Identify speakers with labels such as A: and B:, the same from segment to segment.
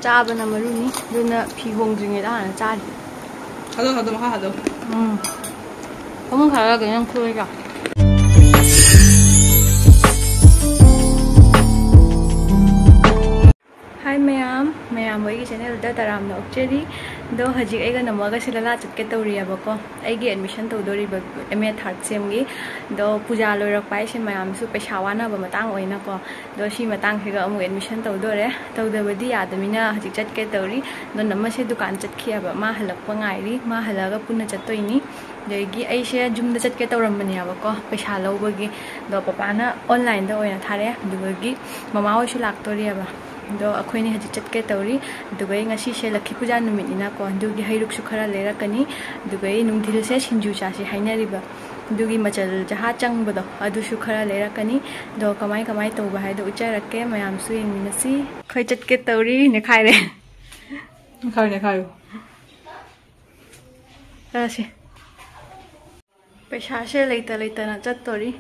A: चाबना मरुनी दुना फी होंद्रिङैदा हाना चारि
B: हादो मखा हादो
A: अमुक खालागा नंग खुरैगा हाय मैम वही चैनल तराम नौचरी दो हजी ऐगा नमगा सिलला चटके तौरियाबको ऐगी एडमिशन तौदोरिबा एमए थर्ड सेमगी दो पूजा लोइरकपाय से मैमसु पैसा वानाबा मतंग ओइनाको दो सी मतंग सेगा अमु एडमिशन तौदोरे तौदबदी यादमिना हजी चटके तौरी दो नमसे दुकान चटखियाबा मा हलकपा ngairi मा हलागा पुन्ना चत्तोइनी देगी ऐसे जुमदा चटके तौरमबनेयाबको पैसा लौबगी दो पपाना ऑनलाइन दा ओइना थारे दुबगी ममा होइसु लाक्तोरियाबा दो अखोइनी हजी चटके तौरी दुगै ngasi से लखी पूजा नुमितना को दुगी हैरुकसु खरा लेरकनी दुगै नुंथिल से सिंजु चासी हाइनरिबा दुगी मचल जहा चंगबदो अदुसु खरा लेरकनी दो कमाई तौबा हाइदो उच्चारके मयामसु यंगमिनसी खै चटके तौरी ने खाइरे
B: खायो
A: रासी पैसा से लेतना चत्तोरी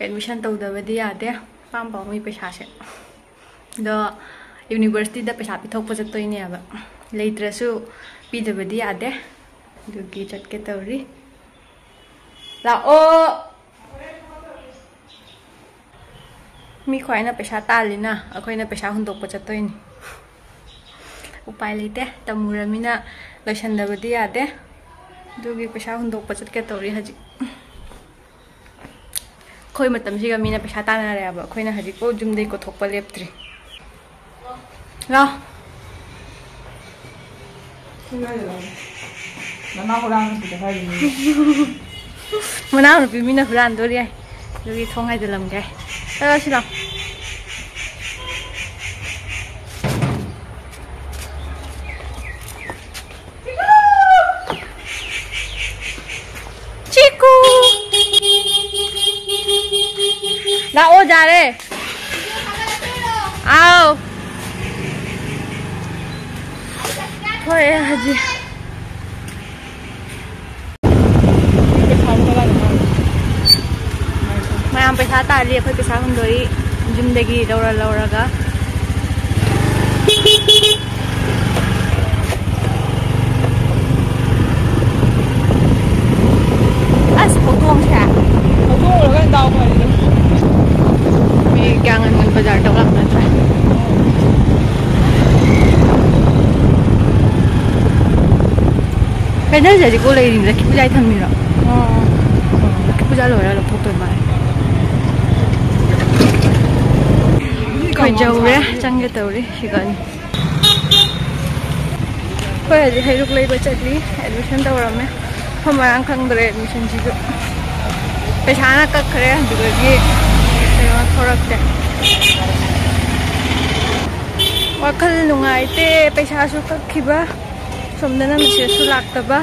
A: एडमिशन तौदबदी यादे पाम पामी पैसा से दो यूनिवर्सिटी दा पैसा पिथोक चत्तोइनेबा लेत्रसु पीदबदी यादे दुगी चटके तौरी लाओ मी खोइना पैसा तालिना अखोइना पैसा हुंदोक चत्तोइनी उपाय लेते तमुरमिना लोइसंदबदी यादे दुगी पैसा हुंदोक चटके तौरी हजी खोइ मतमसिगा मीना पैसा तानारेबा अखोइना हजी को जुमदै को थोकपा लेप्त्रि ला मना नुपी मीना हुरानदोरि आइ दुगी थोंगाइदलमगे चलासि ला चिकू लाओ जा रे आओ होए हजी मैम पैसा तारी अखोइ पैसा हुंदोरी जुमदगी लौरगा अस फोटोंग से
B: लगा दाव खाली
A: मी क्या ngân बाजार तौलाक नत्रा Kayaknya jadi gue lagi lagi puja item mira. Lagi puja lo ya lo foto mana? Kau jauh ya, canggih tahu deh sih kan. Kau jadi hidup lagi baca di admission tahu ramai. Pemarang kang dari admission juga. Pesana kak kere juga di lewat korak deh. Wakal nungai te pesa suka kiba. सोमदना मिसेसु लाक्तबा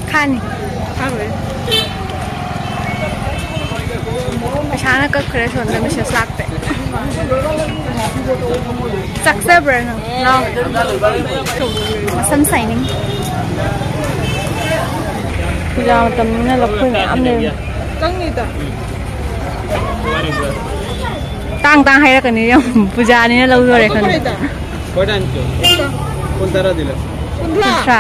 A: खानी पैसाना कखरे सोमदना Mrs लाक्ते सक्सेबर now some signing पूजा मतमना लखोइ ma'am ने
B: चंगीदा
A: तांग हाइरकनी पूजा नि लौदोरे खन
B: Kuntara dila.
A: Kuntara.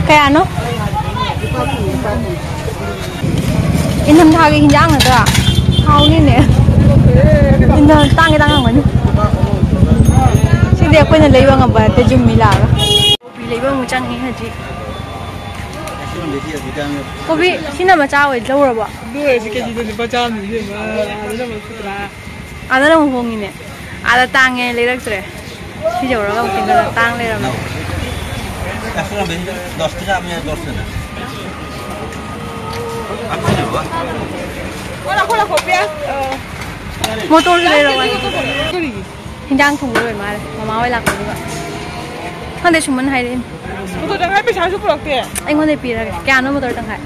A: Kayak ano? Inam thagi hinjang na da. Hao ni ne. Inam tangi ngani. Sidi ako na leiwa nga ba te jumila ga. Leiwa mo chang ni haji. Kobi sina macha oi lawra ba.
B: Due si keji de bacha ni de ma.
A: Ada na mo hongi ne. Ada tangnya lirik tuh, si jauh orang mungkin ada tang lirik.
C: Asal beli 10 tiga punya 10 na. Apa ni buat?
B: Kola kopi ya.
A: Motor lirik apa? Hinjang tunggu dulu mana? Mama awal laku juga. Kan dia cuma hai ini.
B: Motor tengah bisa masuk pulang dia.
A: Enggak ada pira, kayak anu motor tengah.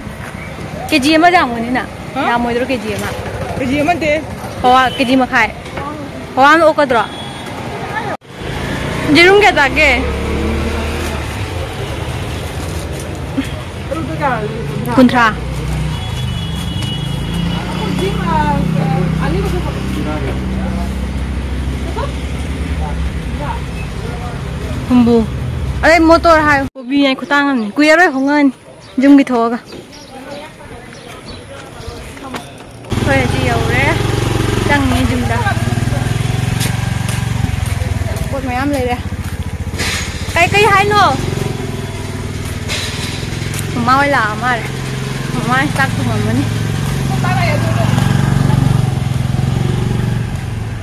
A: KG mana jamu ni na? Jamu itu KG mana?
B: KG mana deh?
A: Oh, KG makai. Kawan oke dra. Jirum क्या ताके? Kuntra. humbu ai motor hai kobi ai khutang ni kuya roi hongan jum gi thoga khoi ji yau re chang ni jum da bot mayam le re kai kai hai no ma oi la ma re ma tak tu ma ni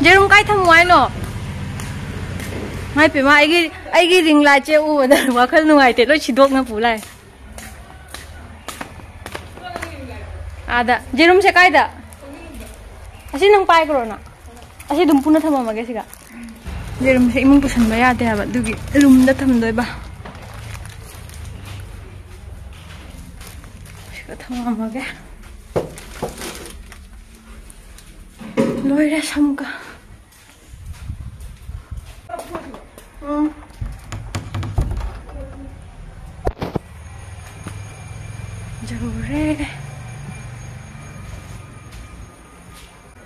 A: jerum kai tham wai no mai pe ma ai gi ring la che u da wa khal nu ai te lo chi dok na pu lai ada jerum se kai da asi nang pai kro na asi dum puna thama ma ge siga jerum se imung pusan ba ya de ha ba dugi room da tham doi ba siga thama ma ge loi ra sam ka Jore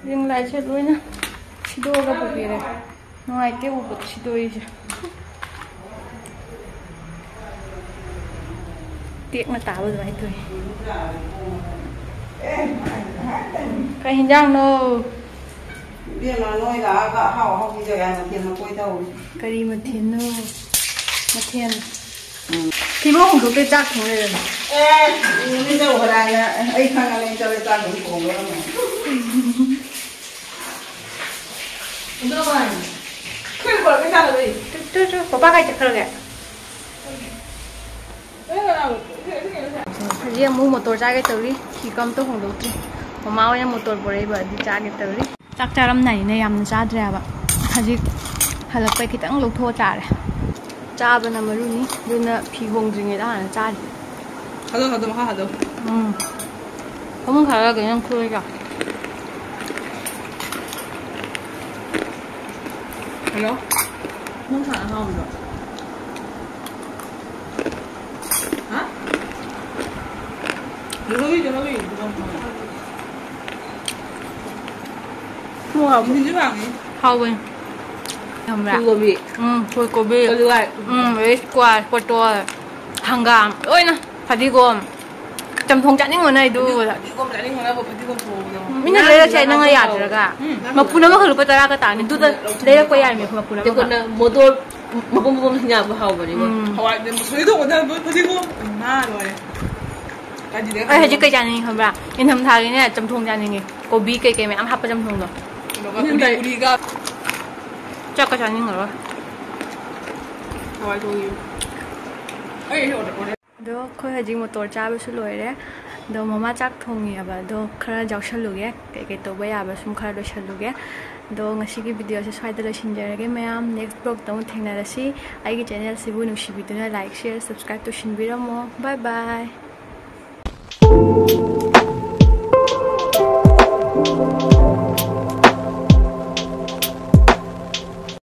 A: Ring lại chết đuôi nhá Chido ga bộ bì này Ngoài tiêu bộ chido ý chứ Tiếc mà táo rồi mấy tuổi Cái hình dạng nó
D: biết là nói là cả hậu hậu bây giờ ăn là tiền nó quay đầu
A: cái gì mà thiên nó mà thiên thì bố không được cái chắc không lên
D: ê bây giờ ở đây nè ấy khăn lên cho người ta cũng cùng với nó
A: Udah kan?
B: Kau kalau kita lagi.
A: Tuh, papa kayak cekal gak? Haji yang mau motor jaga tadi, kikam tuh hong dokter. Mama yang motor boleh buat dijaga tadi. Cak caram này này làm ra rồi ạ. Haji halakไปkita ang lục thô trả rồi. Trả bên nào mà luôn ní, luôn là phi hong gì người ta là trả.
B: 하도 막 하도.
A: không phải 그냥 그러니까.
B: Hello. Không phải không rồi. Hả? Được rồi, được rồi.
A: Mua hộp
B: Mình chứ bằng gì?
A: hộp bên. Không ra.
B: Gobi.
A: Phôi gobi.
B: Có lại.
A: Với quả to hangam. Ôi nè, phải đi gom. Chăm thông chặn những người này đu.
B: Gom lại đi ngoài là một cái gom thô.
A: Mình là lấy ra chạy năng ai rồi cả. Mà phụ nữ mà khử cái cái tảng nên tôi lấy ra quay ảnh mà phụ nữ.
B: Thế còn motor mà cũng nhà của hậu vậy đi. Hậu ai đến một số đồ người ta phải đi gom. Má rồi. Cái gì đấy?
A: Ê, hay chứ cây chanh không ra. Nên thầm thà cái này chăm thông chanh này. Kobi cây mẹ ăn hấp chăm thông rồi.
B: Nhưng đây đi ga.
A: Chắc cái chanh rồi.
B: Hậu ai thôi. Ấy rồi.
A: Đó, khơi hay gì một tổ cha với số lỗi đấy. Đó mama chắc thông nghe và đó khá giàu sân lục ấy. Cái tổ bây giờ sum khá đôi sân lục ấy. Đó ngay khi cái video sẽ xoay tới xin chào cái mẹ em next vlog tao thấy là gì. Ai cái channel sẽ vui nếu video này like share subscribe to xin video mo. Bye bye.